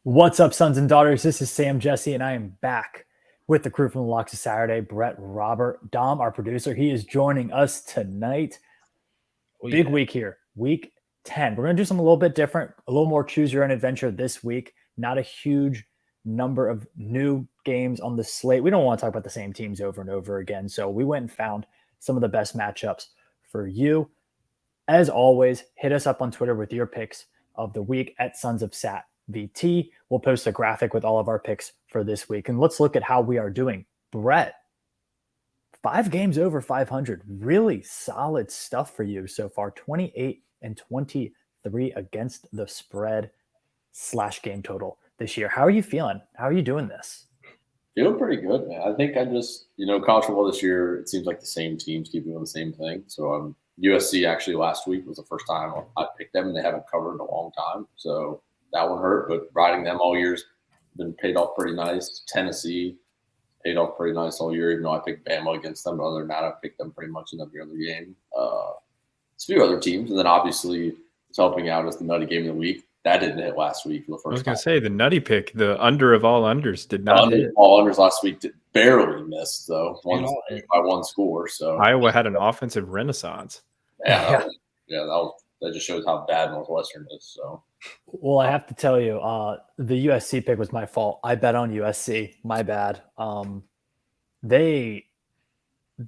What's up, sons and daughters? This is Sam Jesse, and I am back with the crew from the Locks of Saturday. Brett, Robert, Dom, our producer, he is joining us tonight. Big week here, week 10. We're going to do something a little bit different, a little more choose your own adventure this week. Not a huge number of new games on the slate. We don't want to talk about the same teams over and over again. So we went and found some of the best matchups for you. As always, hit us up on Twitter with your picks of the week at Sons of Sat VT. We'll post a graphic with all of our picks for this week. And let's look at how we are doing. Brett, 5 games over 500. Really solid stuff for you so far. 28 and 23 against the spread / game total this year. How are you feeling? How are you doing this? Feeling pretty good, man. I think I just, college football this year, it seems like the same teams keep doing the same thing. So USC actually last week was the first time I picked them, and they haven't covered in a long time. So that one hurt, but riding them all year's been paid off pretty nice. Tennessee paid off pretty nice all year, even though I picked Bama against them. But other than that, I picked them pretty much in every other game. It's a few other teams, and then obviously it's helping out as the nutty game of the week. That didn't hit last week for the first time. I was going to say, the nutty pick, the under of all unders, did not hit. All unders last week barely missed, though. By one score. So Iowa had an offensive renaissance. Yeah, that just shows how bad Northwestern is. So, well, I have to tell you, the USC pick was my fault. I bet on USC. My bad. They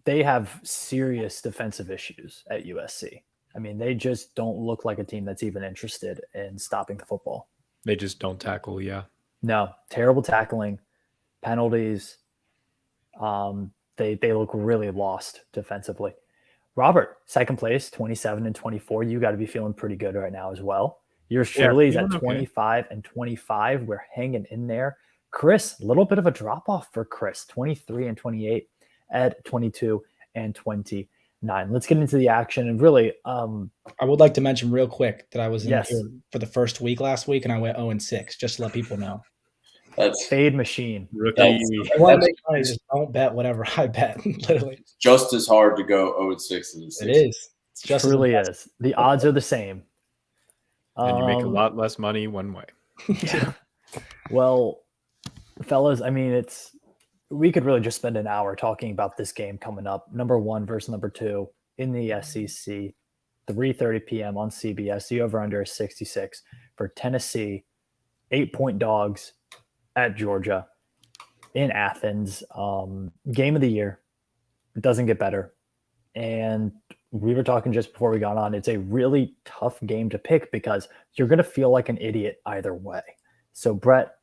have serious defensive issues at USC. I mean, they just don't look like a team that's even interested in stopping the football. They just don't tackle, yeah. No, terrible tackling, penalties. They look really lost defensively. Robert, second place, 27 and 24. You got to be feeling pretty good right now as well. Yours surely is at 25 and 25. We're hanging in there. Chris, a little bit of a drop off for Chris, 23 and 28. Ed, 22 and 29. Let's get into the action. And really, I would like to mention real quick that I was in here for the first week last week, and I went 0-6, just to let people know. That's fade machine. Just don't bet whatever I bet. Literally, it's just as hard to go 0-6 as it is. It's just truly is. The odds are the same, and you make a lot less money one way. Yeah. Well, fellas, I mean, we could really just spend an hour talking about this game coming up. Number 1 versus number 2 in the SEC, 3:30 p.m. on CBS. The over/under is 66 for Tennessee. 8-point dogs at Georgia in Athens. Game of the year. It doesn't get better. And we were talking just before we got on. It's a really tough game to pick because you're going to feel like an idiot either way. So, Brett,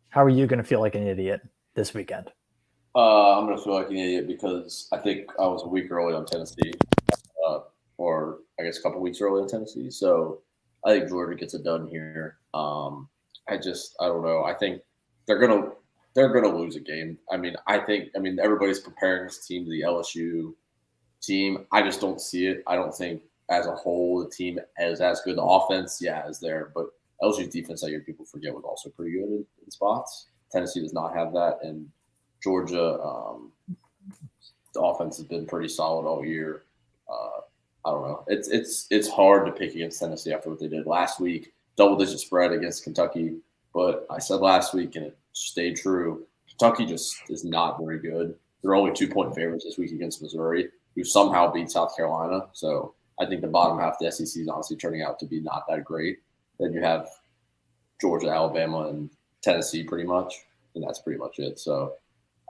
how are you going to feel like an idiot this weekend? I'm going to feel like an idiot because I think I was a week early on Tennessee, or I guess a couple weeks early on Tennessee. So I think Georgia gets it done here. I don't know. I think they're gonna lose a game. I mean, everybody's comparing this team to the LSU team. I just don't see it. I don't think as a whole the team is as good. The offense, is there, but LSU's defense, I hear people forget, was also pretty good in spots. Tennessee does not have that, and Georgia, the offense has been pretty solid all year. I don't know. It's hard to pick against Tennessee after what they did last week. Double-digit spread against Kentucky, but I said last week, and it stayed true. Kentucky just is not very good. They're only 2-point favorites this week against Missouri, who somehow beat South Carolina. So I think the bottom half of the SEC is honestly turning out to be not that great. Then you have Georgia, Alabama, and Tennessee pretty much, and that's pretty much it. So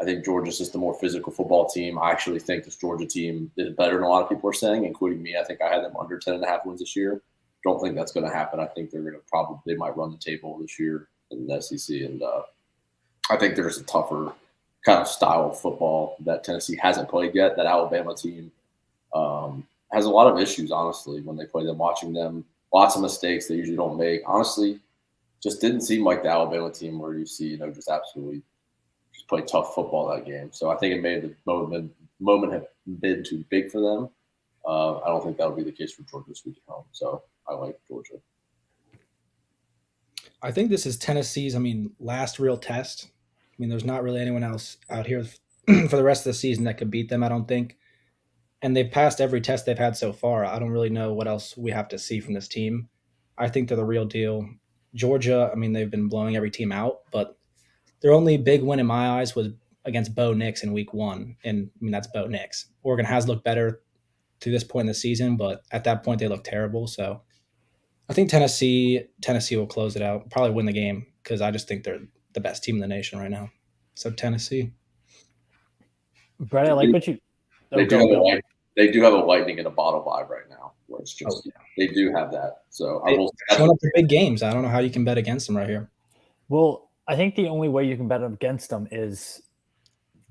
I think Georgia's just the more physical football team. I actually think this Georgia team is better than a lot of people are saying, including me. I think I had them under 10.5 wins this year. Don't think that's going to happen. I think they might run the table this year in the SEC, and I think there's a tougher kind of style of football that Tennessee hasn't played yet. That Alabama team has a lot of issues, honestly, when they play them. Watching them, lots of mistakes they usually don't make. Honestly, just didn't seem like the Alabama team where you see, just absolutely just play tough football that game. So I think it made the moment have been too big for them. I don't think that'll be the case for Georgia this week at home. So I like Georgia. I think this is Tennessee's, last real test. There's not really anyone else out here for the rest of the season that could beat them, I don't think. And they've passed every test they've had so far. I don't really know what else we have to see from this team. I think they're the real deal. Georgia, I mean, they've been blowing every team out, but their only big win in my eyes was against Bo Nix in week 1. And I mean, that's Bo Nix. Oregon has looked better to this point in the season, but at that point they looked terrible. So I think Tennessee will close it out, probably win the game because I just think they're the best team in the nation right now. So Tennessee. Brett, I like what you. They do have a lightning in a bottle vibe right now, where it's just they do have that. So I will. Showing up for big games. I don't know how you can bet against them right here. Well, I think the only way you can bet against them is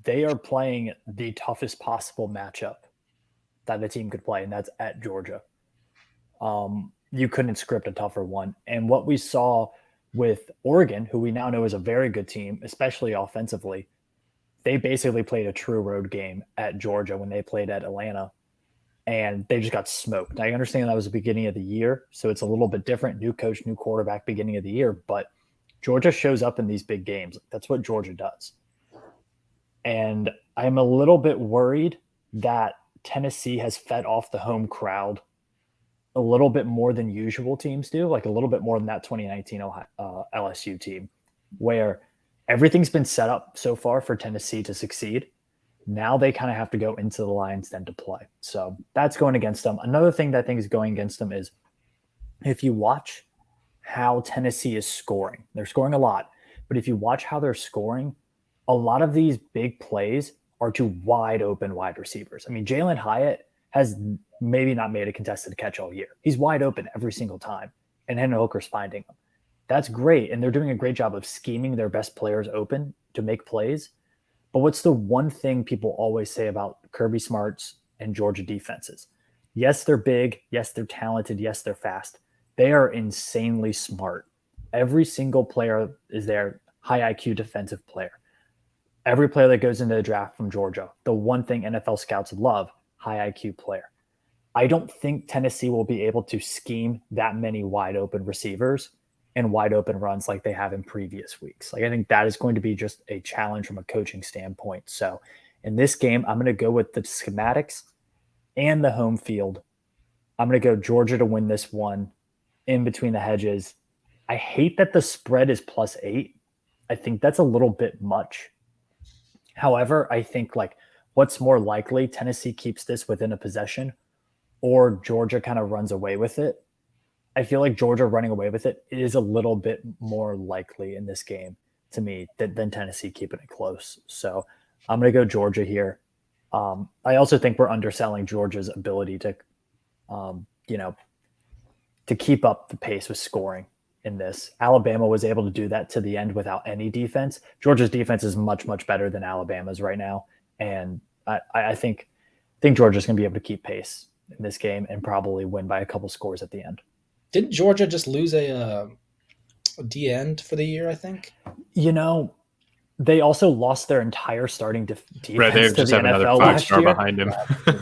they are playing the toughest possible matchup that the team could play, and that's at Georgia. You couldn't script a tougher one. And what we saw with Oregon, who we now know is a very good team, especially offensively, they basically played a true road game at Georgia when they played at Atlanta, and they just got smoked. I understand that was the beginning of the year, so it's a little bit different. New coach, new quarterback, beginning of the year, but Georgia shows up in these big games. That's what Georgia does. And I'm a little bit worried that Tennessee has fed off the home crowd a little bit more than usual teams do, like a little bit more than that 2019 LSU team, where everything's been set up so far for Tennessee to succeed. Now they kind of have to go into the Lions then to play. So that's going against them. Another thing that I think is going against them is if you watch how Tennessee is scoring, they're scoring a lot, but if you watch how they're scoring, a lot of these big plays are to wide open wide receivers. I mean, Jalen Hyatt has maybe not made a contested catch all year. He's wide open every single time, and Hendon Hooker's finding him. That's great, and they're doing a great job of scheming their best players open to make plays. But what's the one thing people always say about Kirby Smart's and Georgia defenses? Yes, they're big. Yes, they're talented. Yes, they're fast. They are insanely smart. Every single player is their high IQ defensive player. Every player that goes into the draft from Georgia, the one thing NFL scouts love, high IQ player. I don't think Tennessee will be able to scheme that many wide open receivers and wide open runs like they have in previous weeks. Like I think that is going to be just a challenge from a coaching standpoint. So in this game, I'm going to go with the schematics and the home field. I'm going to go Georgia to win this one in between the hedges. I hate that the spread is +8. I think that's a little bit much. However, I think like what's more likely, Tennessee keeps this within a possession or Georgia kind of runs away with it. I feel like Georgia running away with it is a little bit more likely in this game to me than Tennessee keeping it close. So I'm going to go Georgia here. I also think we're underselling Georgia's ability to, to keep up the pace with scoring in this. Alabama was able to do that to the end without any defense. Georgia's defense is much, much better than Alabama's right now. And I think Georgia's going to be able to keep pace in this game and probably win by a couple scores at the end. Didn't Georgia just lose a D end for the year, I think? They also lost their entire starting defense right, they to just the have NFL another last year. behind him.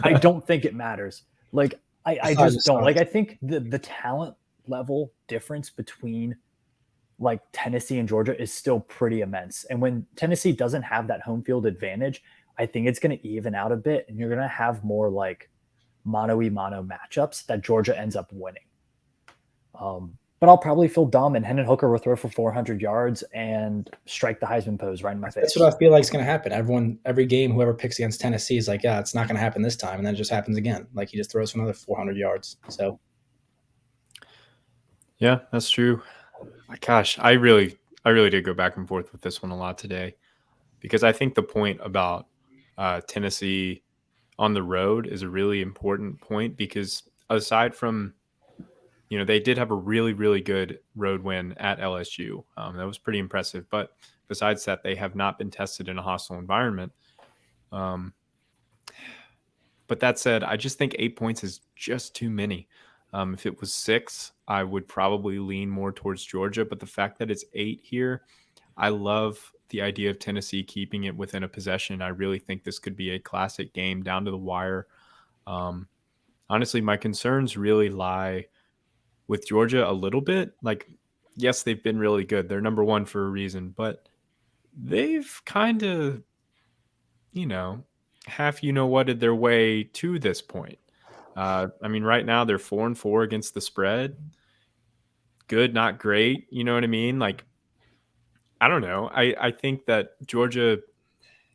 I don't think it matters. Like, I just don't. Like, I think the talent level difference between like Tennessee and Georgia is still pretty immense. And when Tennessee doesn't have that home field advantage, I think it's going to even out a bit, and you're going to have more like mano-a-mano matchups that Georgia ends up winning. But I'll probably feel dumb, and Hendon Hooker will throw for 400 yards and strike the Heisman pose right in my face. That's what I feel like is going to happen. Every game, whoever picks against Tennessee is like, yeah, it's not going to happen this time, and then it just happens again. Like he just throws for another 400 yards. So, yeah, that's true. My gosh, I really did go back and forth with this one a lot today, because I think the point about Tennessee on the road is a really important point, because aside from, they did have a really, really good road win at LSU. That was pretty impressive. But besides that, they have not been tested in a hostile environment. But that said, I just think 8 points is just too many. If it was 6, I would probably lean more towards Georgia. But the fact that it's 8 here, I love the idea of Tennessee keeping it within a possession. I really think this could be a classic game down to the wire. Honestly, my concerns really lie with Georgia a little bit. Like, yes, they've been really good. They're number 1 for a reason, but they've kind of, whatted their way to this point. Right now they're 4-4 against the spread. good, not great. You know what I mean? Like, I don't know. I think that Georgia,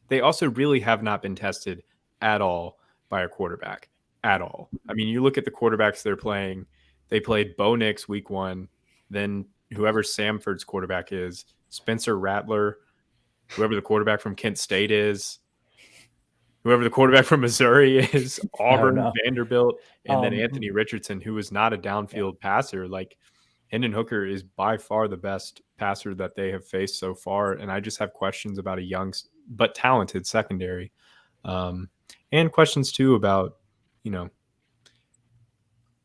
they also really have not been tested at all by a quarterback at all. I mean, you look at the quarterbacks they're playing. They played Bo Nix week 1, then whoever Samford's quarterback is, Spencer Rattler, whoever the quarterback from Kent State is, whoever the quarterback from Missouri is, Auburn, know. Vanderbilt, and then Um, Anthony Richardson, who is not a downfield passer. Like, Hendon Hooker is by far the best passer that they have faced so far. And I just have questions about a young but talented secondary. And questions too about,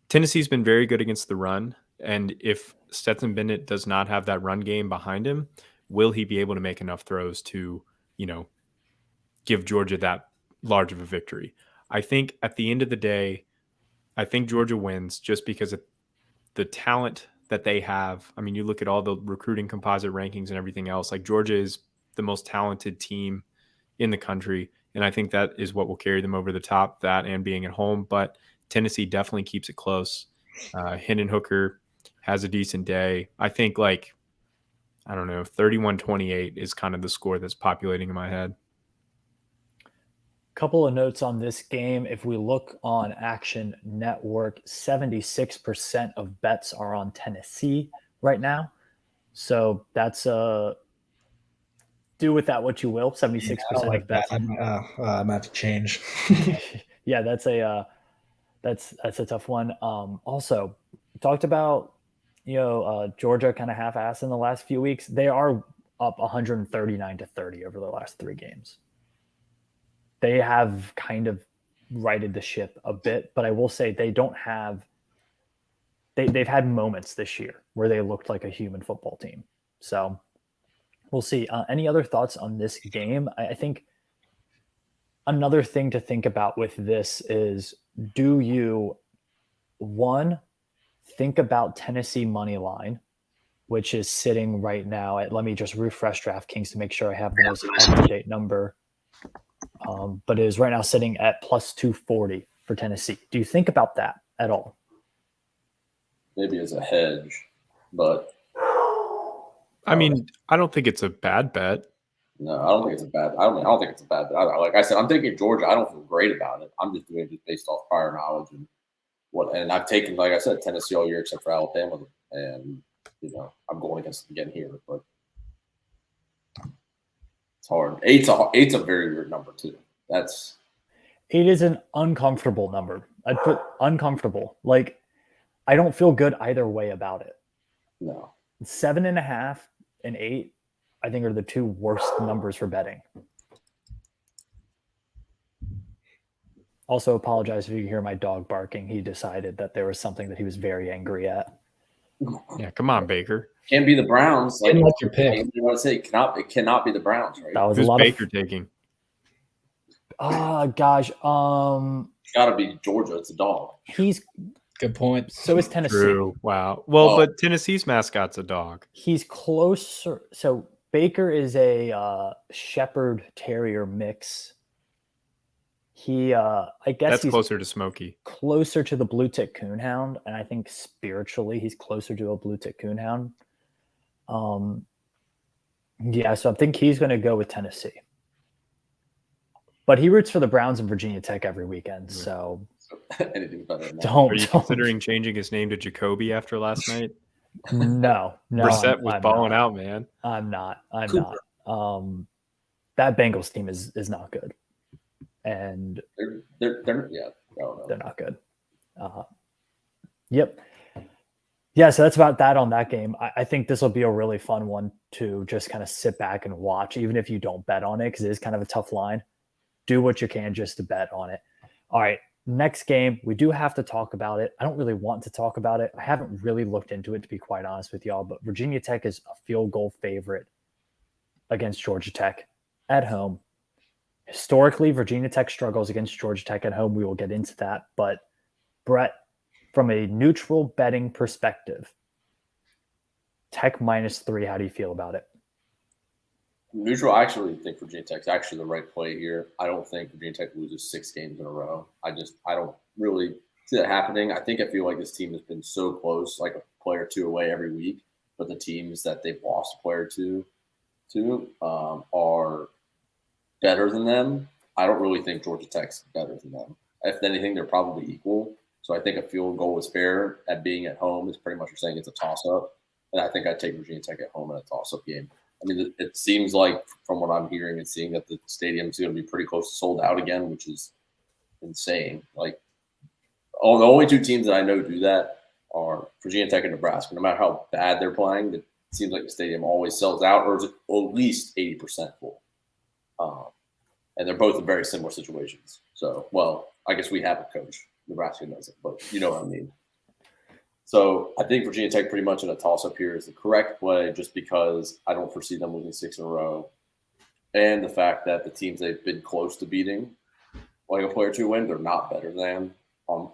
Tennessee's been very good against the run. And if Stetson Bennett does not have that run game behind him, will he be able to make enough throws to, give Georgia that large of a victory? I think at the end of the day, I think Georgia wins just because of the talent that they have. I mean, you look at all the recruiting composite rankings and everything else, like Georgia is the most talented team in the country. And I think that is what will carry them over the top, that and being at home. But Tennessee definitely keeps it close. Hendon Hooker has a decent day. I think 31-28 is kind of the score that's populating in my head. Couple of notes on this game. If we look on Action Network, 76% of bets are on Tennessee right now. So that's do with that what you will. 76% of bets. I might have to change. Yeah, that's a tough one. Also, talked about Georgia kind of half-assed in the last few weeks. They are up 139-30 over the last 3 games. They have kind of righted the ship a bit, but I will say they don't have they've had moments this year where they looked like a human football team. So we'll see. Any other thoughts on this game? I think another thing to think about with this is, do you, one, think about Tennessee money line, which is sitting right now at, let me just refresh DraftKings to make sure I have the most up-to-date number. But it is right now sitting at plus 240 for Tennessee. Do you think about that at all? Maybe as a hedge, but I mean, I don't think it's a bad bet. no, I don't think it's a bad. I don't think it's a bad bet. Like I said, I'm thinking Georgia. I don't feel great about it. I'm just doing it based off prior knowledge and what. And I've taken, like I said, Tennessee all year except for Alabama, and I'm going against them again here, but it's hard. Eight's a very weird number too. It is an uncomfortable number. I'd put uncomfortable. Like, I don't feel good either way about it. No. 7.5 and 8, I think, are the 2 worst numbers for betting. Also, apologize if you hear my dog barking. He decided that there was something that he was very angry at. Yeah, come on, Baker. Can't be the Browns. Like your pick. You want to say it cannot be the Browns, right? That was Who's a lot Baker of. taking? Gosh. It's got to be Georgia. It's a dog. He's Good point. so is Tennessee. True. Wow. Well, but Tennessee's mascot's a dog. He's closer. So Baker is a Shepherd Terrier mix. He, I guess That's he's closer to Smokey. closer to the Blue Tick Coonhound, and I think spiritually he's closer to a Blue Tick Coonhound. Yeah, so I think he's going to go with Tennessee. But he roots for the Browns and Virginia Tech every weekend, so Anything's better than that. don't. Are you considering changing his name to Jacoby after last night? No. Brissett was I'm balling not. out, man. I'm not. Cooper. That Bengals team is not good, and They're yeah. I don't know. they're not good. Yep. Yeah, so that's about that on that game. I think this will be a really fun one to just kind of sit back and watch, even if you don't bet on it, because it is kind of a tough line. Do what you can just to bet on it. All right, next game. We do have to talk about it. I don't really want to talk about it. I haven't really looked into it, to be quite honest with y'all, but Virginia Tech is a field goal favorite against Georgia Tech at home. Historically, Virginia Tech struggles against Georgia Tech at home. We will get into that. But, Brett, from a neutral betting perspective, Tech -3, how do you feel about it? Neutral, I actually think Virginia Tech's actually the right play here. I don't think Virginia Tech loses 6 games in a row. I don't really see that happening. I feel like this team has been so close, like a player or two away every week. But the teams that they've lost a player to are better than them. I don't really think Georgia Tech's better than them. If anything, they're probably equal. So I think a field goal is fair. At being at home is pretty much you're saying it's a toss-up. And I think I'd take Virginia Tech at home in a toss-up game. I mean, it seems like from what I'm hearing and seeing that the stadium's going to be pretty close to sold out again, which is insane. Like, the only two teams that I know do that are Virginia Tech and Nebraska. No matter how bad they're playing, it seems like the stadium always sells out or is at least 80% full. And they're both in very similar situations. So, well, I guess we have a coach. Nebraska doesn't, but you know what I mean. So I think Virginia Tech pretty much in a toss-up here is the correct play just because I don't foresee them losing 6 in a row. And the fact that the teams they've been close to beating, like a player to win, they're not better than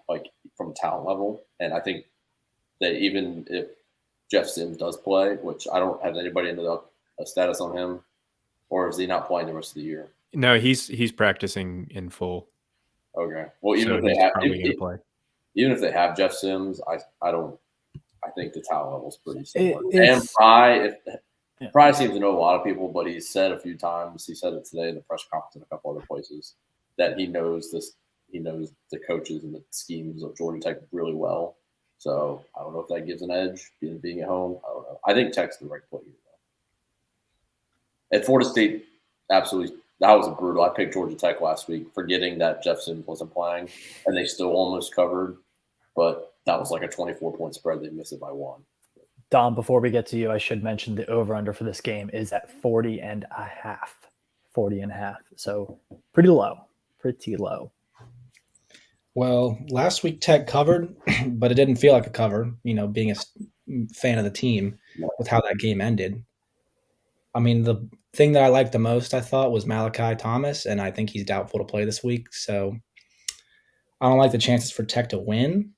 like from a talent level. And I think that even if Jeff Sims does play, which I don't have anybody into a status on him, or is he not playing the rest of the year? No, he's practicing in full. Okay. Well, So even he's if probably they going to play. even if they have Jeff Sims, I think the talent level is pretty similar. And It's- Pry seems to know a lot of people, but he's said a few times. He said it today in the press conference and a couple other places that he knows this. He knows the coaches and the schemes of Georgia Tech really well. So I don't know if that gives an edge being at home. I don't know. I think Tech's the right play here, though. At Florida State, absolutely. That was brutal. I picked Georgia Tech last week, forgetting that Jeff Sims wasn't playing, and they still almost covered. But that was like a 24-point spread. They missed it by 1. Dom, before we get to you, I should mention the over-under for this game is at 40.5. 40.5. So pretty low. Pretty low. Well, last week Tech covered, but it didn't feel like a cover, being a fan of the team with how that game ended. I mean, the thing that I liked the most, I thought, was Malachi Thomas, and I think he's doubtful to play this week. So I don't like the chances for Tech to win.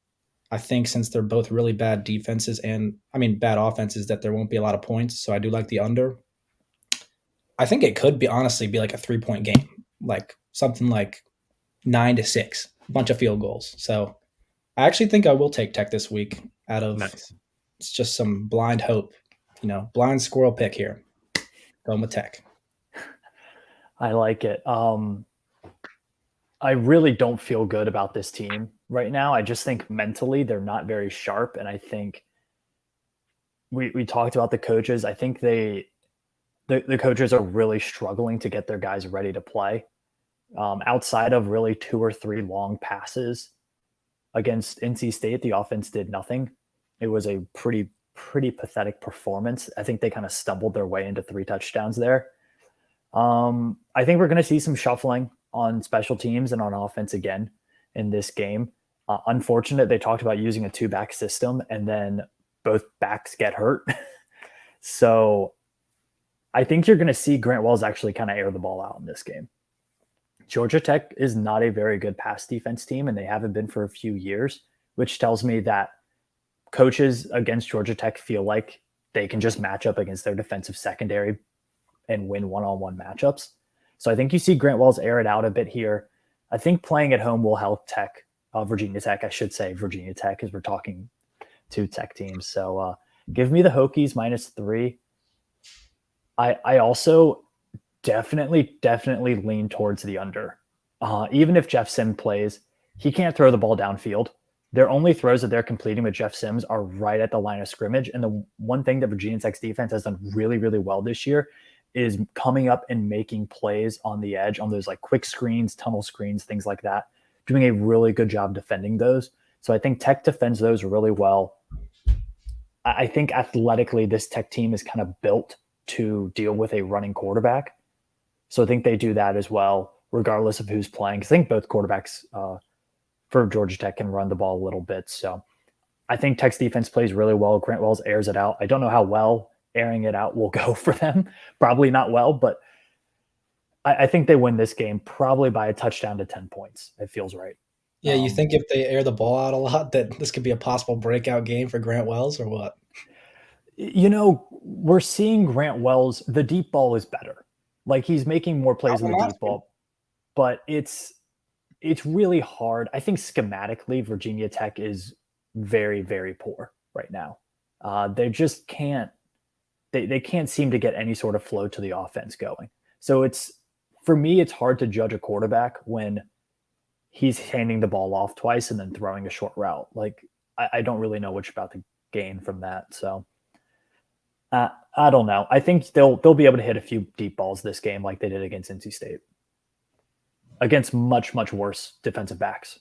I think since they're both really bad defenses bad offenses, that there won't be a lot of points. So I do like the under. I think it could honestly be like a 3-point game, like something like 9-6, a bunch of field goals. So I actually think I will take Tech this week out of Nice. It's just some blind hope, blind squirrel pick here. Going with Tech. I like it. I really don't feel good about this team right now. I just think mentally they're not very sharp. And I think we talked about the coaches. I think the coaches are really struggling to get their guys ready to play. Outside of really 2 or 3 long passes against NC State, the offense did nothing. It was a pretty pathetic performance. I think they kind of stumbled their way into 3 touchdowns there. I think we're going to see some shuffling on special teams and on offense again in this game. Unfortunate, they talked about using a 2-back system and then both backs get hurt. So I think you're going to see Grant Wells actually kind of air the ball out in this game. Georgia Tech is not a very good pass defense team, and they haven't been for a few years, which tells me that coaches against Georgia Tech feel like they can just match up against their defensive secondary and win one-on-one matchups. So I think you see Grant Wells air it out a bit here. I think playing at home will help Virginia Tech, I should say Virginia Tech, because we're talking 2 Tech teams. So give me the Hokies -3. I also definitely lean towards the under. Even if Jeff Sims plays, he can't throw the ball downfield. Their only throws that they're completing with Jeff Sims are right at the line of scrimmage. And the one thing that Virginia Tech's defense has done really, really well this year is coming up and making plays on the edge, on those like quick screens, tunnel screens, things like that, doing a really good job defending those. So I think Tech defends those really well. I think athletically, this Tech team is kind of built to deal with a running quarterback. So I think they do that as well, regardless of who's playing. I think both quarterbacks for Georgia Tech can run the ball a little bit. So I think Tech's defense plays really well. Grant Wells airs it out. I don't know how well airing it out will go for them. Probably not well, but I think they win this game probably by a touchdown to 10 points. It feels right. Yeah, you think if they air the ball out a lot that this could be a possible breakout game for Grant Wells or what? We're seeing Grant Wells, the deep ball is better. Like he's making more plays in the deep ball, but it's it's really hard. I think schematically, Virginia Tech is very, very poor right now. They just can't. They can't seem to get any sort of flow to the offense going. So it's for me, it's hard to judge a quarterback when he's handing the ball off twice and then throwing a short route. Like I don't really know which about to gain from that. So I don't know. I think they'll be able to hit a few deep balls this game like they did against NC State. Against much, much worse defensive backs.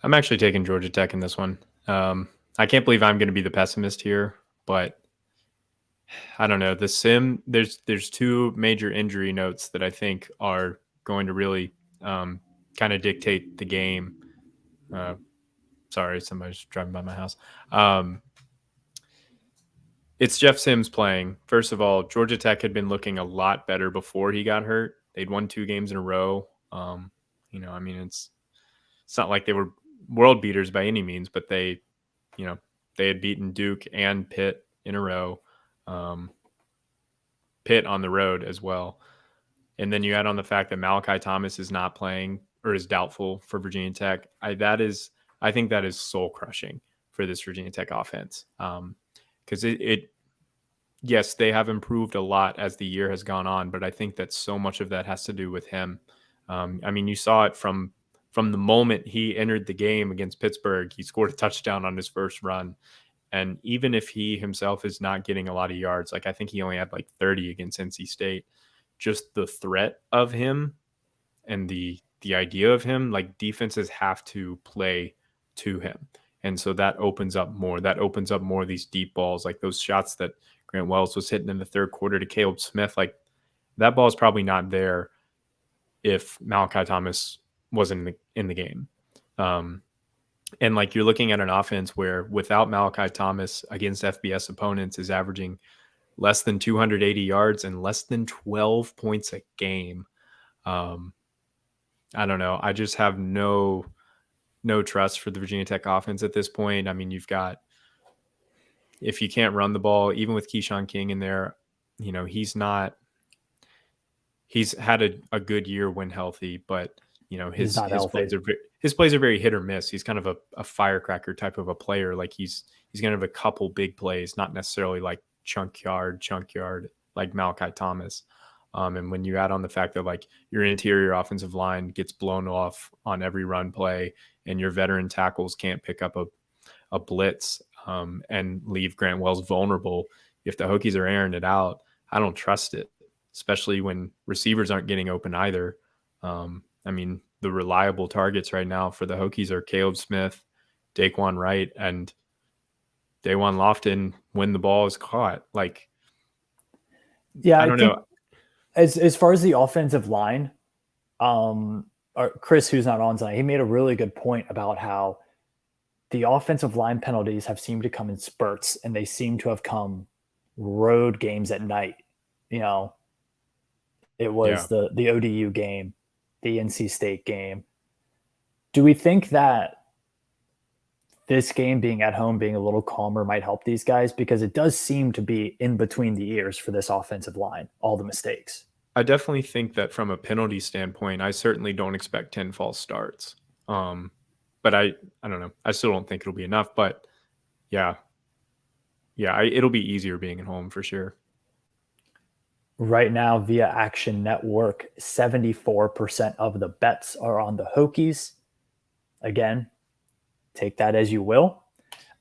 I'm actually taking Georgia Tech in this one. I can't believe I'm going to be the pessimist here, but I don't know. The sim, there's two major injury notes that I think are going to really kind of dictate the game. Sorry, somebody's driving by my house. It's Jeff Sims playing. First of all, Georgia Tech had been looking a lot better before he got hurt. They'd won 2 games in a row. It's not like they were world beaters by any means, but they had beaten Duke and Pitt in a row. Pitt on the road as well. And then you add on the fact that Malachi Thomas is not playing or is doubtful for Virginia Tech. I think that is soul crushing for this Virginia Tech offense. Because yes, they have improved a lot as the year has gone on, but I think that so much of that has to do with him. You saw it from the moment he entered the game against Pittsburgh. He scored a touchdown on his first run. And even if he himself is not getting a lot of yards, like I think he only had like 30 against NC State, just the threat of him and the idea of him, like defenses have to play to him. And so that opens up more. That opens up more of these deep balls, like those shots that Grant Wells was hitting in the third quarter to Caleb Smith. Like that ball is probably not there if Malachi Thomas wasn't in the game. And like you're looking at an offense where without Malachi Thomas against FBS opponents is averaging less than 280 yards and less than 12 points a game. I don't know. I just have no trust for the Virginia Tech offense at this point. I mean, you've got, if you can't run the ball, even with Keyshawn King in there, he's had a good year when healthy, but his plays are very hit or miss. He's kind of a firecracker type of a player. Like he's going to have a couple big plays, not necessarily like chunk yard like Malachi Thomas. And when you add on the fact that like your interior offensive line gets blown off on every run play and your veteran tackles can't pick up a blitz and leave Grant Wells vulnerable, if the Hokies are airing it out, I don't trust it, especially when receivers aren't getting open either. The reliable targets right now for the Hokies are Caleb Smith, Daquan Wright, and Dawan Lofton when the ball is caught. Like, yeah, I don't know. As far as the offensive line, Chris, who's not on tonight, he made a really good point about how the offensive line penalties have seemed to come in spurts, and they seem to have come road games at night. It was the ODU game, the NC State game. Do we think that this game being at home, being a little calmer might help these guys? Because it does seem to be in between the ears for this offensive line, all the mistakes. I definitely think that from a penalty standpoint, I certainly don't expect 10 false starts. But I don't know. I still don't think it'll be enough, but yeah, it'll be easier being at home for sure. Right now, via Action Network, 74% of the bets are on the Hokies. Again, take that as you will.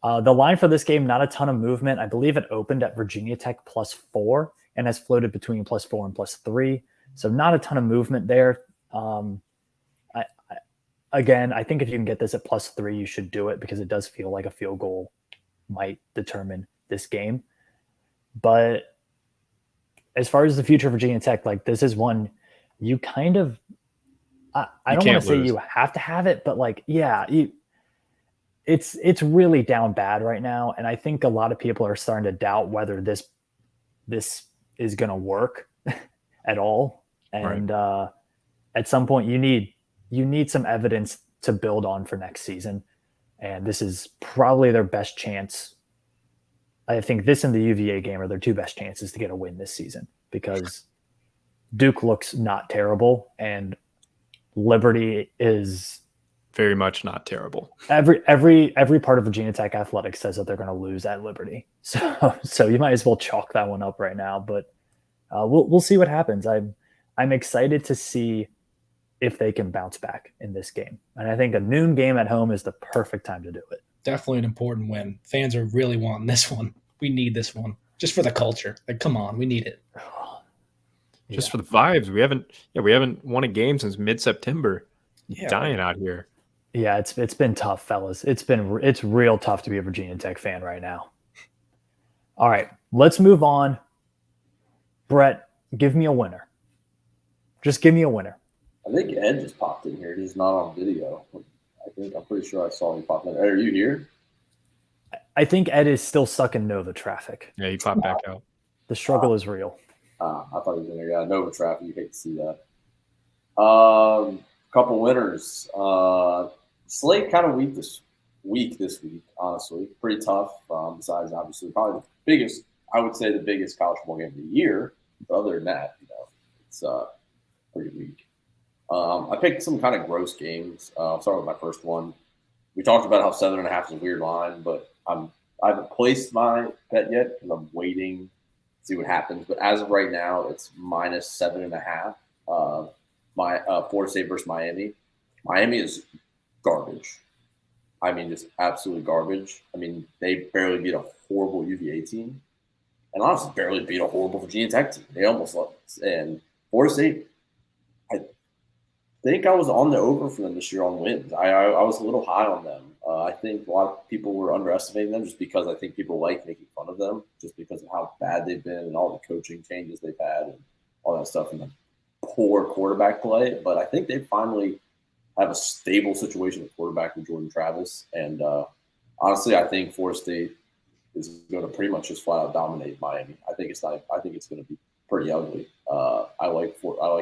The line for this game, not a ton of movement. I believe it opened at Virginia Tech +4 and has floated between +4 and +3. So not a ton of movement there. I think if you can get this at +3, you should do it because it does feel like a field goal might determine this game. But as far as the future of Virginia Tech, like this is one you kind of, I don't want to say you have to have it, but like, yeah, it's really down bad right now. And I think a lot of people are starting to doubt whether this is going to work at all. And at some point you need some evidence to build on for next season. And this is probably their best chance. I think this and the UVA game are their two best chances to get a win this season because Duke looks not terrible. And Liberty is Very much not terrible. every part of Virginia Tech athletics says that they're going to lose at Liberty. So you might as well chalk that one up right now. But we'll see what happens. I'm excited to see if they can bounce back in this game, and I think a noon game at home is the perfect time to do it. Definitely an important win. Fans are really wanting this one. We need this one just for the culture. Like, come on, we need it. Just for the vibes. We haven't won a game since mid-September. Dying out here. Yeah, it's been tough, fellas. It's real tough to be a Virginia Tech fan right now. All right, let's move on. Brett, give me a winner. Just give me a winner. I think Ed just popped in here. He's not on video. I'm pretty sure I saw him pop in. Ed, are you here? I think Ed is still stuck in Nova traffic. Yeah, he popped back out. The struggle is real. I thought he was in there. Yeah, Nova traffic. You hate to see that. Couple winners. Slate kind of weak this week, honestly. Pretty tough. Besides, obviously, probably the biggest college football game of the year. But other than that, it's pretty weak. I picked some kind of gross games. I'll start with my first one. We talked about how 7.5 is a weird line, but I haven't placed my bet yet because I'm waiting to see what happens. But as of right now, it's minus 7.5. Florida State versus Miami. Miami is garbage. I mean, just absolutely garbage. I mean, they barely beat a horrible UVA team, and honestly, barely beat a horrible Virginia Tech team. They almost lost. And Florida State, I think I was on the over for them this year on wins. I was a little high on them. I think a lot of people were underestimating them just because I think people like making fun of them just because of how bad they've been and all the coaching changes they've had and all that stuff and the poor quarterback play. But I think they finally have a stable situation at quarterback with Jordan Travis. And honestly, I think Florida State is going to pretty much just flat out dominate Miami. I think it's going to be pretty ugly. I like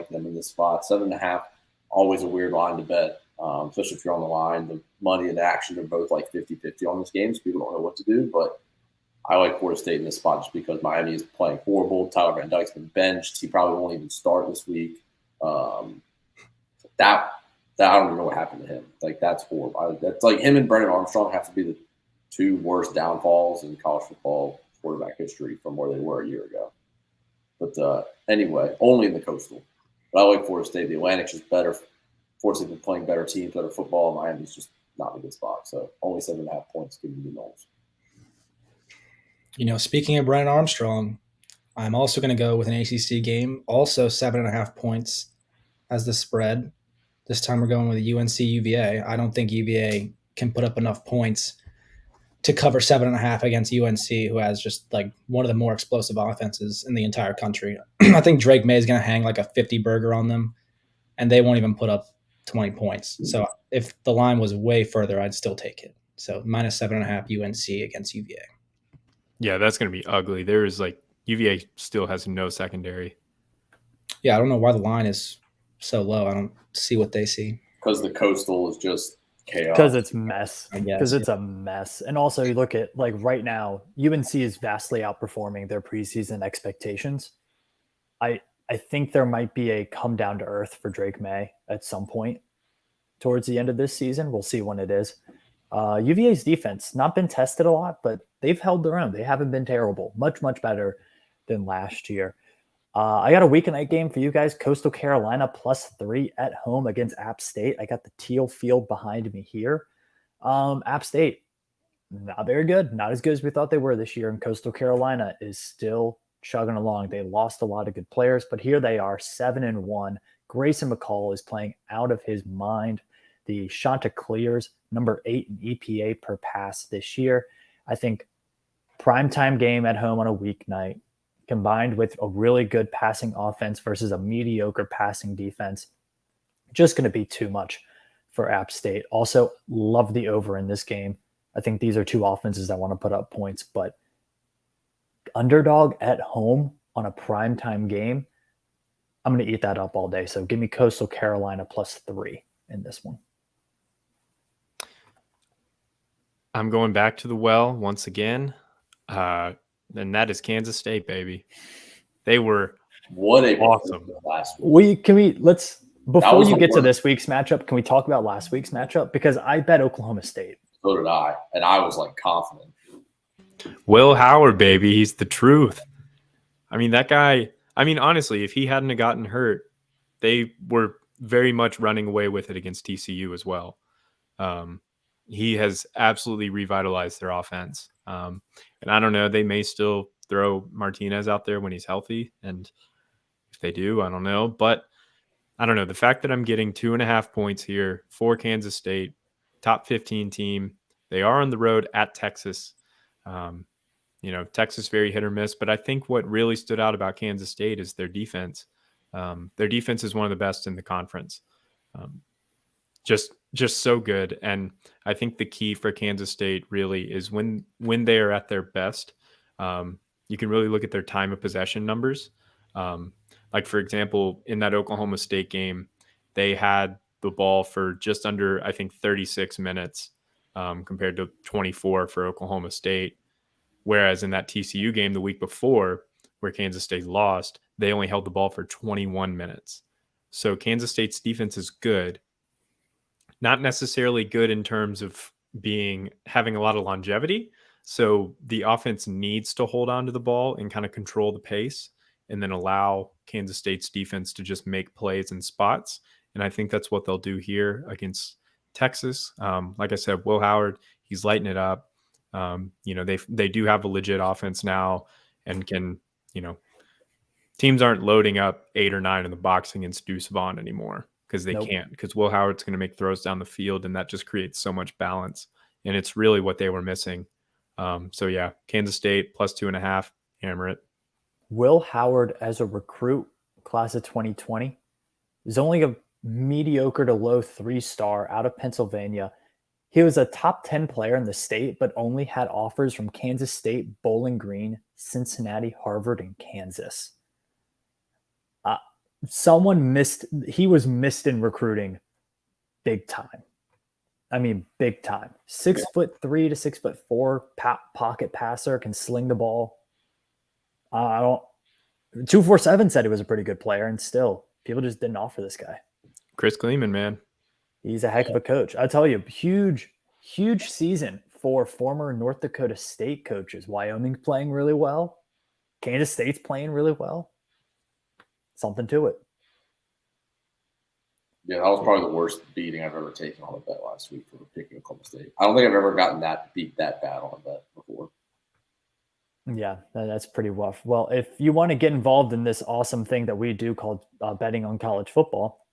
them in this spot. 7.5, always a weird line to bet, especially if you're on the line. The money and the action are both like 50-50 on this game, so people don't know what to do. But I like Florida State in this spot just because Miami is playing horrible. Tyler Van Dyke's been benched. He probably won't even start this week. That I don't even know what happened to him. Like, that's horrible. That's like him and Brennan Armstrong have to be the two worst downfalls in college football quarterback history from where they were a year ago. But anyway, only in the Coastal. But I like Florida State. The Atlantic's just better. Florida State's been playing better teams, better football. Miami's just not in a good spot. So only 7.5 points give me the Knowles. Speaking of Brennan Armstrong, I'm also going to go with an ACC game, also 7.5 points as the spread. This time we're going with UNC UVA. I don't think UVA can put up enough points to cover 7.5 against UNC, who has just like one of the more explosive offenses in the entire country. I think Drake May is going to hang like a 50 burger on them, and they won't even put up 20 points. So if the line was way further, I'd still take it. So minus 7.5 UNC against UVA. Yeah, that's going to be ugly. UVA still has no secondary. Yeah, I don't know why the line is so low. I don't see what they see. Because the Coastal is just chaos. Because it's mess. I guess. Because it's a mess. And also, you look at, like, right now, UNC is vastly outperforming their preseason expectations. I think there might be a come down to earth for Drake May at some point towards the end of this season. We'll see when it is. UVA's defense, not been tested a lot, but they've held their own. They haven't been terrible. Much, much better than last year. I got a weeknight game for you guys. Coastal Carolina +3 at home against App State. I got the teal field behind me here. App State, not very good. Not as good as we thought they were this year. And Coastal Carolina is still chugging along. They lost a lot of good players, but here they are, 7-1. Grayson McCall is playing out of his mind. The Chanticleers, number 8 in EPA per pass this year. I think primetime game at home on a weeknight, combined with a really good passing offense versus a mediocre passing defense, just going to be too much for App State. Also, love the over in this game. I think these are two offenses that want to put up points, but underdog at home on a primetime game, I'm going to eat that up all day. So give me Coastal Carolina +3 in this one. I'm going back to the well once again. And that is Kansas State, baby. They were what a awesome last week. Let's Before was you the get to worst. this week's matchup, can we talk about last week's matchup? Because I bet Oklahoma State. So did I, and I was like confident. Will Howard, baby, he's the truth. I mean, that guy. I mean, honestly, if he hadn't have gotten hurt, they were very much running away with it against TCU as well. He has absolutely revitalized their offense. And I don't know, they may still throw Martinez out there when he's healthy. And if they do, I don't know. But I don't know. The fact that I'm getting 2.5 points here for Kansas State, top 15 team, they are on the road at Texas. Texas very hit or miss. But I think what really stood out about Kansas State is their defense. Their defense is one of the best in the conference. Just so good. And I think the key for Kansas State really is when they are at their best, you can really look at their time of possession numbers. Like, for example, in that Oklahoma State game, they had the ball for just under, I think, 36 minutes compared to 24 for Oklahoma State. Whereas in that TCU game the week before, where Kansas State lost, they only held the ball for 21 minutes. So Kansas State's defense is good. Not necessarily good in terms of having a lot of longevity. So the offense needs to hold on to the ball and kind of control the pace and then allow Kansas State's defense to just make plays in spots. And I think that's what they'll do here against Texas. Like I said, Will Howard, he's lighting it up. They do have a legit offense now and can, teams aren't loading up 8 or 9 in the box against Deuce Vaughn anymore because they can't, because Will Howard's going to make throws down the field and that just creates so much balance. And it's really what they were missing. So yeah, Kansas State plus 2.5, hammer it. Will Howard as a recruit, class of 2020, is only a mediocre to low 3-star out of Pennsylvania. He was a top 10 player in the state, but only had offers from Kansas State, Bowling Green, Cincinnati, Harvard, and Kansas. He was missed in recruiting big time. I mean, big time. 6'3" to 6'4" pocket passer, can sling the ball. 247 said he was a pretty good player, and still people just didn't offer this guy. Chris Kleeman, man. He's a heck of a coach. I tell you, huge season for former North Dakota State coaches. Wyoming's playing really well. Kansas State's playing really well. Something to it. Yeah, that was probably the worst beating I've ever taken on a bet last week for picking Oklahoma State. I don't think I've ever gotten beat that bad on a bet before. Yeah, that's pretty rough. Well, if you want to get involved in this awesome thing that we do called betting on college football,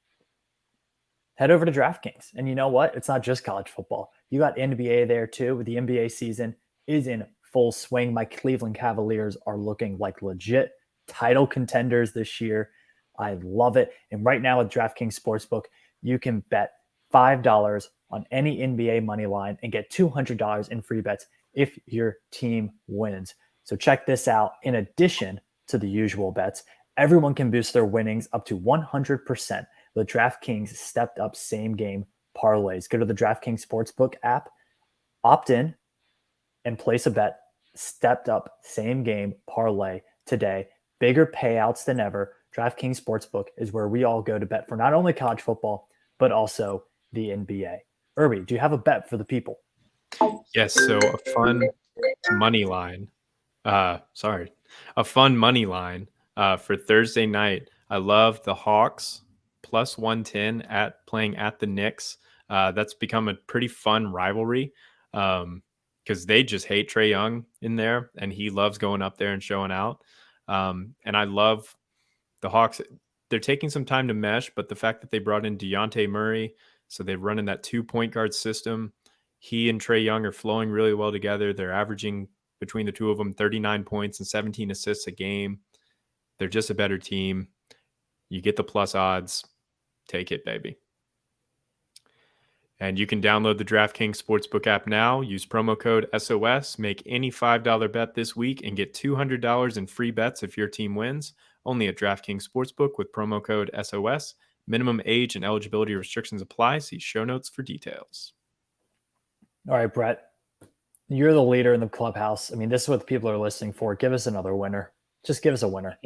head over to DraftKings. And you know what? It's not just college football. You got NBA there too. The NBA season is in full swing. My Cleveland Cavaliers are looking like legit title contenders this year. I love it. And right now with DraftKings Sportsbook, you can bet $5 on any NBA money line and get $200 in free bets if your team wins. So check this out. In addition to the usual bets, everyone can boost their winnings up to 100%. The DraftKings stepped up same game parlays. Go to the DraftKings Sportsbook app, opt in, and place a bet. Stepped up same game parlay today. Bigger payouts than ever. DraftKings Sportsbook is where we all go to bet for not only college football, but also the NBA. Irby, do you have a bet for the people? Yes. So a fun money line. A fun money line for Thursday night. I love the Hawks plus 110 playing at the Knicks. That's become a pretty fun rivalry because they just hate Trae Young in there, and he loves going up there and showing out. And I love the Hawks. They're taking some time to mesh, but the fact that they brought in DeJounte Murray, so they're running that 2-point guard system. He and Trae Young are flowing really well together. They're averaging between the two of them 39 points and 17 assists a game. They're just a better team. You get the plus odds. Take it, baby. And you can download the DraftKings Sportsbook app now. Use promo code SOS. Make any $5 bet this week and get $200 in free bets if your team wins. Only at DraftKings Sportsbook with promo code SOS. Minimum age and eligibility restrictions apply. See show notes for details. All right, Brett. You're the leader in the clubhouse. I mean, this is what the people are listening for. Give us another winner. Just give us a winner.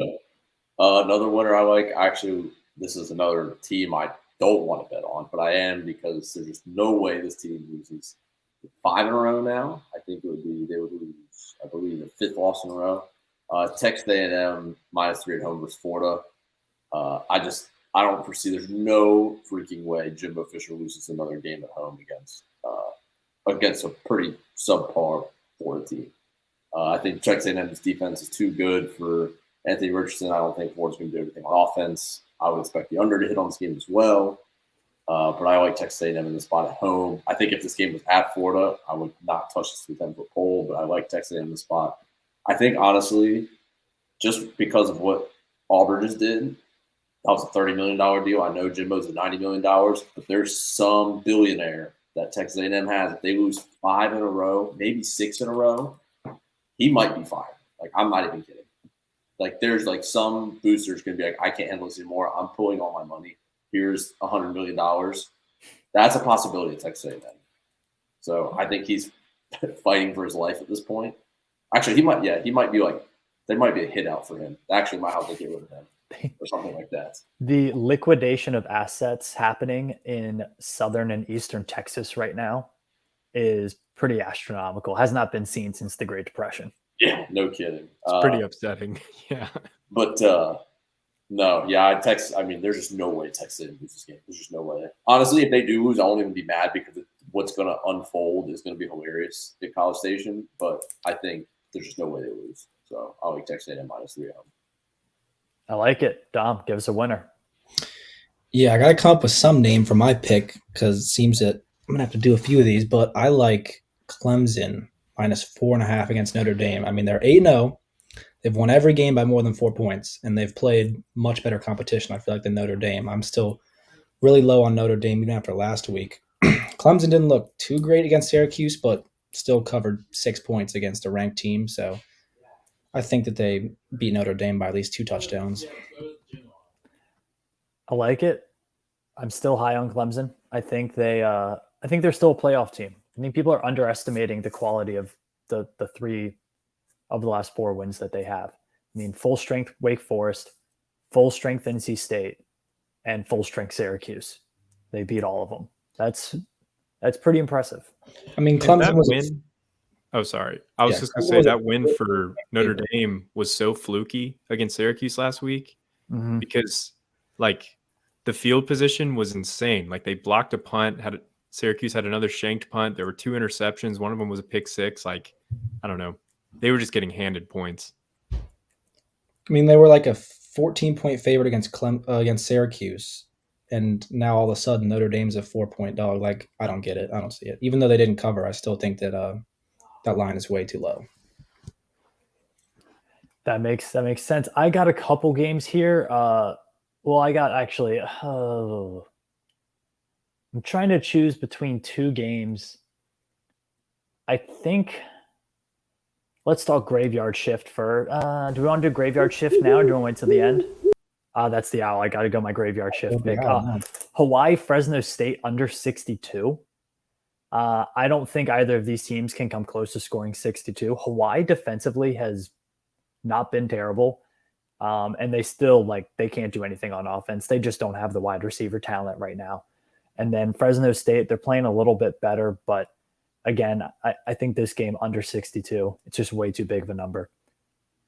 Another winner I like. Actually, this is another team I don't want to bet on, but I am because there's just no way this team loses 5 in a row now. I think they would lose, I believe, the 5th loss in a row. Texas A&M -3 at home versus Florida. I don't foresee. There's no freaking way Jimbo Fisher loses another game at home against a pretty subpar Florida team. I think Texas A&M's defense is too good for Anthony Richardson. I don't think Florida's going to do anything on offense. I would expect the under to hit on this game as well. But I like Texas A&M in the spot at home. I think if this game was at Florida, I would not touch this with 10-foot pole, but I like Texas A&M in the spot. I think, honestly, just because of what Auburn just did, that was a $30 million deal. I know Jimbo's at $90 million, but there's some billionaire that Texas A&M has. If they lose 5 in a row, maybe 6 in a row, he might be fired. Like, I'm not even kidding. Like, there's like some boosters going to be like, I can't handle this anymore. I'm pulling all my money. Here's $100 million. That's a possibility at Texas A&M. So I think he's fighting for his life at this point. Actually, he might be like, there might be a hit out for him. Actually, might have to get rid of him or something like that. The liquidation of assets happening in southern and eastern Texas right now is pretty astronomical. Has not been seen since the Great Depression. Yeah, no kidding. It's pretty upsetting. Yeah. But no, yeah, I mean, there's just no way Texas A&M loses this game. There's just no way. Honestly, if they do lose, I won't even be mad because what's going to unfold is going to be hilarious at College Station. But I think there's just no way they lose. So I'll like Texas A&M -3 at home. I like it. Dom, give us a winner. Yeah, I got to come up with some name for my pick because it seems that I'm going to have to do a few of these, but I like Clemson -4.5 against Notre Dame. I mean, they're 8-0. They've won every game by more than 4 points, and they've played much better competition, I feel like, than Notre Dame. I'm still really low on Notre Dame even after last week. Clemson didn't look too great against Syracuse, but still covered 6 points against a ranked team. So I think that they beat Notre Dame by at least 2 touchdowns. I like it. I'm still high on Clemson. I think they're still a playoff team. I think people are underestimating the quality of the 3 of the last 4 wins that they have. I mean, full strength Wake Forest, full strength NC State, and full strength Syracuse. They beat all of them. That's pretty impressive. I mean, Clemson was win. Oh, sorry. I was just going to say that win for Notre Dame was so fluky against Syracuse last week because, like, the field position was insane. Like, they blocked a punt. Syracuse had another shanked punt. There were 2 interceptions. One of them was a pick 6. Like, I don't know. They were just getting handed points. I mean, they were like a 14-point favorite against Syracuse, and now all of a sudden Notre Dame's a 4-point dog. Like, I don't get it. I don't see it. Even though they didn't cover, I still think that that line is way too low. That makes sense. I got a couple games here. I got actually. I'm trying to choose between 2 games. I think. Let's talk Graveyard Shift first. Do we want to do Graveyard Shift now, or do we want to wait till the end? That's the owl. I got to go my Graveyard Shift pick. Hawaii, Fresno State under 62. I don't think either of these teams can come close to scoring 62. Hawaii defensively has not been terrible, and they still they can't do anything on offense. They just don't have the wide receiver talent right now. And then Fresno State, they're playing a little bit better, but again, I think this game under 62, it's just way too big of a number.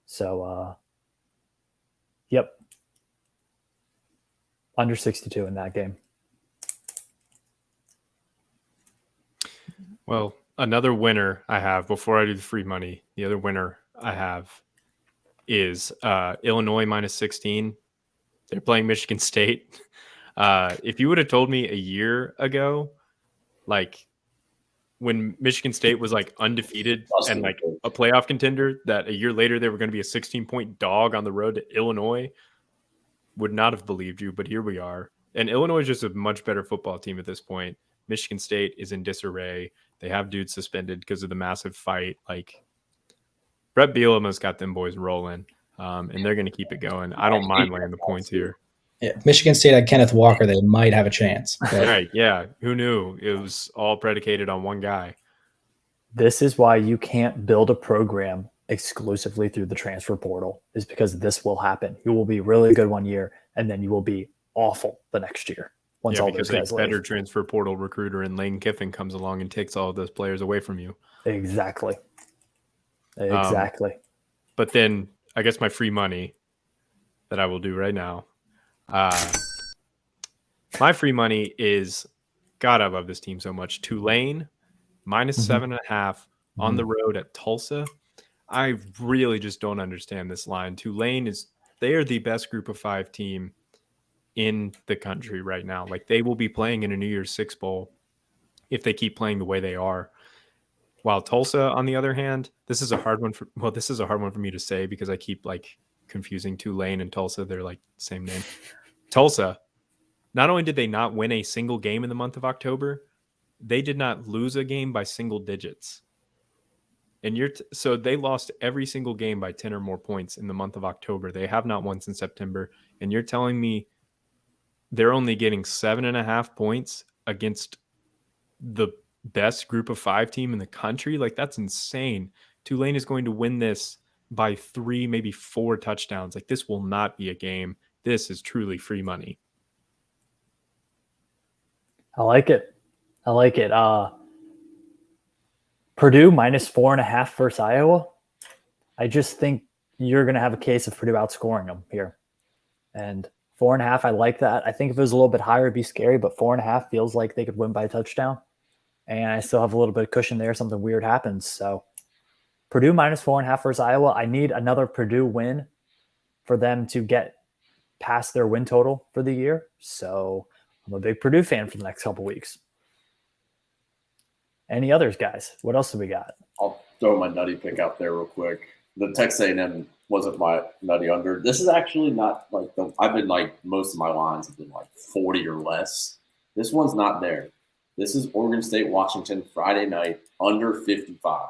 So, yep. Under 62 in that game. Well, another winner I have before I do the free money, the other winner I have is Illinois -16. They're playing Michigan State. If you would have told me a year ago, like when Michigan State was like undefeated and like a playoff contender, that a year later they were going to be a 16-point dog on the road to Illinois, would not have believed you, but here we are. And Illinois is just a much better football team at this point. Michigan State is in disarray. They have dudes suspended because of the massive fight. Like, Brett Bielema's got them boys rolling, and they're going to keep it going. I don't mind laying the points here. Yeah, Michigan State had Kenneth Walker. They might have a chance. But... Right, yeah. Who knew? It was all predicated on one guy. This is why you can't build a program exclusively through the transfer portal, is because this will happen. You will be really good one year, and then you will be awful the next year. once Yeah, all because those a guys better leave. transfer portal recruiter in Lane Kiffin comes along and takes all of those players away from you. Exactly. Exactly. But then I guess my free money that I will do right now. My free money is, God, I love this team so much. Tulane minus Mhm. 7.5 on the road at Tulsa. I really just don't understand this line. Tulane they are the best group of 5 team in the country right now. Like, they will be playing in a New Year's Six Bowl if they keep playing the way they are. While Tulsa, on the other hand, this is a hard one for me to say because I keep like confusing Tulane and Tulsa. They're like the same name. Tulsa, not only did they not win a single game in the month of October, they did not lose a game by single digits. And so they lost every single game by 10 or more points in the month of October. They have not won since September. And you're telling me they're only getting 7.5 points against the best group of 5 team in the country? Like, that's insane. Tulane is going to win this by 3, maybe 4 touchdowns. Like, this will not be a game. This is truly free money. I like it. I like it. Purdue minus 4.5 versus Iowa. I just think you're going to have a case of Purdue outscoring them here. And 4.5, I like that. I think if it was a little bit higher, it'd be scary, but 4.5 feels like they could win by a touchdown. And I still have a little bit of cushion there. Something weird happens. So Purdue minus 4.5 versus Iowa. I need another Purdue win for them to get past their win total for the year. So I'm a big Purdue fan for the next couple weeks. Any others, guys? What else do we got? I'll throw my nutty pick out there real quick. The Texas A&M wasn't my nutty under. This is actually not like I've been like most of my lines have been like 40 or less. This one's not there. This is Oregon State, Washington, Friday night, under 55.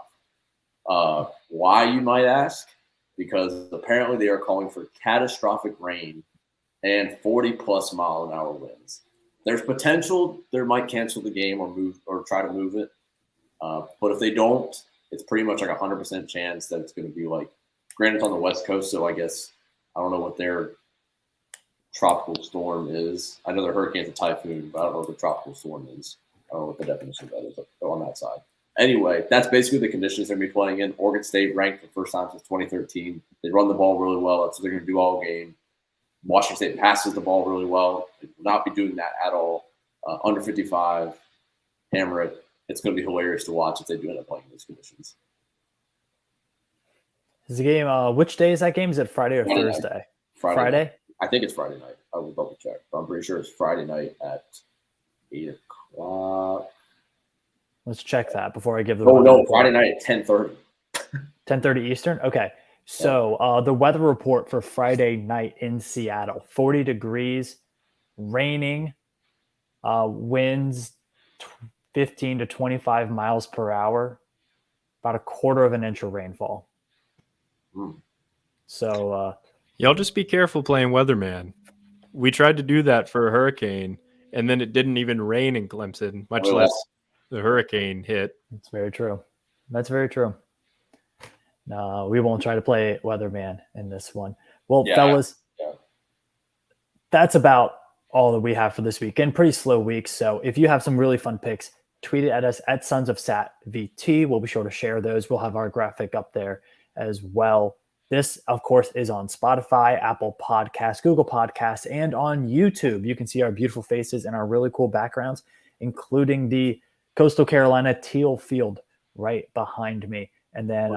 Why, you might ask? Because apparently they are calling for catastrophic rain and 40-plus mile-an-hour winds. There's potential they might cancel the game or try to move it. But if they don't, it's pretty much like 100% chance that it's going to be like, granted, it's on the West Coast, so I guess I don't know what their tropical storm is. I know their hurricane's a typhoon, but I don't know what the tropical storm is. I don't know what the definition of that is on that side. Anyway, that's basically the conditions they're going to be playing in. Oregon State ranked for the first time since 2013. They run the ball really well. That's what they're going to do all game. Washington State passes the ball really well. They will not be doing that at all. Under 55, hammer it. It's going to be hilarious to watch if they do end up playing in those conditions. Is the game, which day is that game? Is it Friday or Friday Thursday? night. Friday? Night. I think it's Friday night. I will double check. But I'm pretty sure it's Friday night at 8 o'clock. Let's check that before I give the Oh, no, report. Friday night at 10:30. 10:30 Eastern? Okay. So the weather report for Friday night in Seattle, 40 degrees, raining, winds 15 to 25 miles per hour, about 1/4 of an inch of rainfall. So y'all just be careful playing weatherman. We tried to do that for a hurricane, and then it didn't even rain in Clemson, much less the hurricane hit. That's very true. That's very true. No, we won't try to play weatherman in this one. Well, fellas, that's about all that we have for this weekend. Pretty slow week. So if you have some really fun picks, tweet it at us at Sons of Sat VT. We'll be sure to share those. We'll have our graphic up there as well. This, of course, is on Spotify, Apple Podcasts, Google Podcasts, and on YouTube. You can see our beautiful faces and our really cool backgrounds, including the Coastal Carolina teal field right behind me. And then,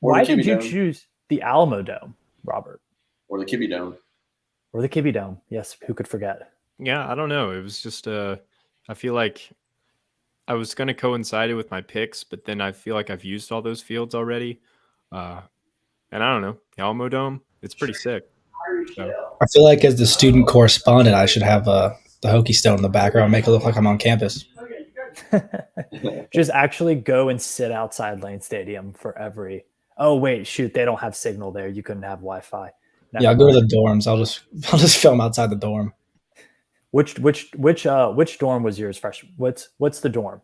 why did you choose the Alamo Dome, Robert? Or the Kibby Dome. Or the Kibby Dome. Yes, who could forget? Yeah, I don't know. It was just I feel like I was going to coincide it with my picks, but then I feel like I've used all those fields already. And I don't know, the Alamo Dome, it's pretty sick. So. I feel like as the student correspondent, I should have the Hokie Stone in the background, make it look like I'm on campus. Just actually go and sit outside Lane Stadium for every. Oh wait, shoot! They don't have signal there. You couldn't have Wi-Fi. Yeah, I'll go to the dorms. I'll just film outside the dorm. Which dorm was yours? Fresh. What's the dorm?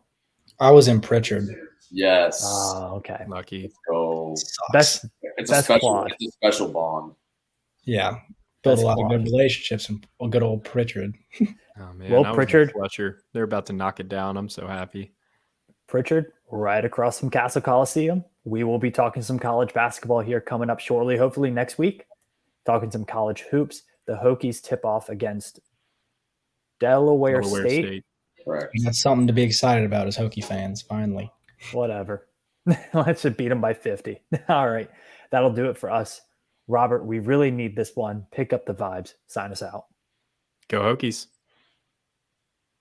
I was in Pritchard. Yes. Oh, okay. Lucky. Let's go. It's a special bond. Yeah. Built Best a lot of quality. good relationships and good old Pritchard. Oh man, Will I was Pritchard- at Fletcher. They're about to knock it down. I'm so happy. Pritchard, right across from Castle Coliseum. We will be talking some college basketball here coming up shortly, hopefully next week. Talking some college hoops. The Hokies tip off against Delaware State. Correct. And that's something to be excited about as Hokie fans, finally. Whatever. Let's just beat them by 50. All right. That'll do it for us. Robert, we really need this one. Pick up the vibes. Sign us out. Go Hokies.